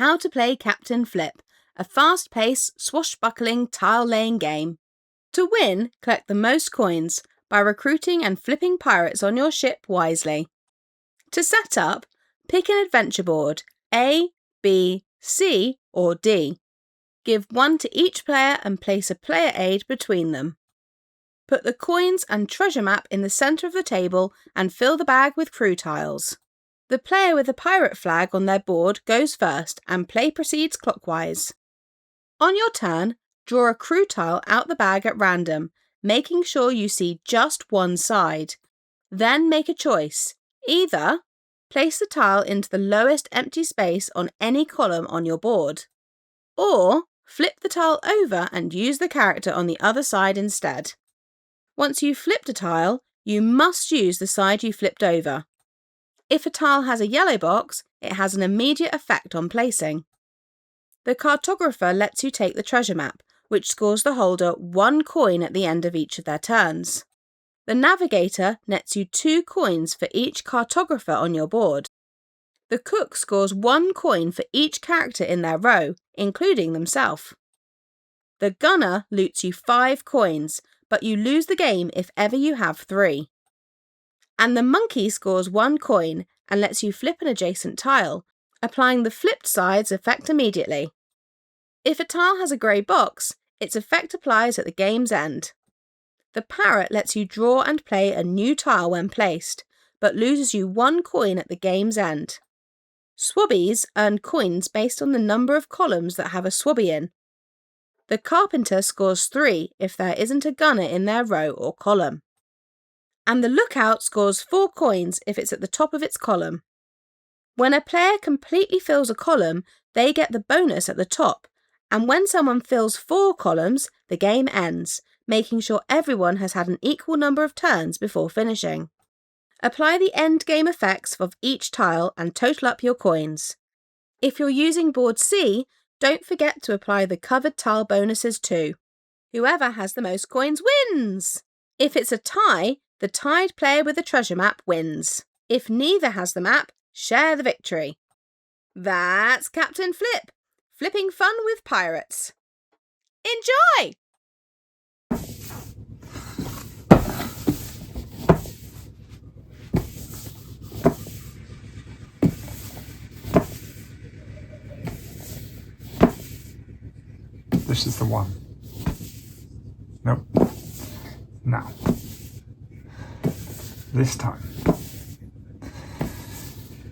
how to play Captain Flip, a fast-paced, swashbuckling tile-laying game. To win, collect the most coins by recruiting and flipping pirates on your ship wisely. To set up, pick an adventure board, A, B, C or D. Give one to each player and place a player aid between them. Put the coins and treasure map in the centre of the table and fill the bag with crew tiles. The player with a pirate flag on their board goes first and play proceeds clockwise. On your turn, draw a crew tile out the bag at random, making sure you see just one side. Then make a choice. Either place the tile into the lowest empty space on any column on your board, or flip the tile over and use the character on the other side instead. Once you've flipped a tile, you must use the side you flipped over. If a tile has a yellow box, it has an immediate effect on placing. The cartographer lets you take the treasure map, which scores the holder 1 coin at the end of each of their turns. The navigator nets you 2 coins for each cartographer on your board. The cook scores 1 coin for each character in their row, including themselves. The gunner loots you 5 coins, but you lose the game if ever you have 3. And the monkey scores 1 coin and lets you flip an adjacent tile, applying the flipped side's effect immediately. If a tile has a grey box, its effect applies at the game's end. The parrot lets you draw and play a new tile when placed, but loses you 1 coin at the game's end. Swabbies earn coins based on the number of columns that have a swabby in. The carpenter scores 3 if there isn't a gunner in their row or column. And the lookout scores 4 coins if it's at the top of its column. When a player completely fills a column, they get the bonus at the top, and when someone fills 4 columns, the game ends, making sure everyone has had an equal number of turns before finishing. Apply the end game effects of each tile and total up your coins. If you're using board C, don't forget to apply the covered tile bonuses too. Whoever has the most coins wins! If it's a tie, the tied player with the treasure map wins. If neither has the map, share the victory. That's Captain Flip, flipping fun with pirates. Enjoy! This is the one. Nope. Now. This time.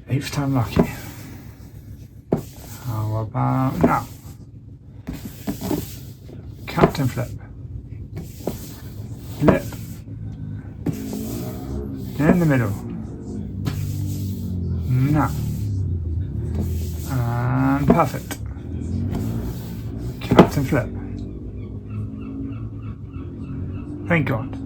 8th time lucky. How about now? Captain Flip. Flip. In the middle. Now. And perfect. Captain Flip. Thank God.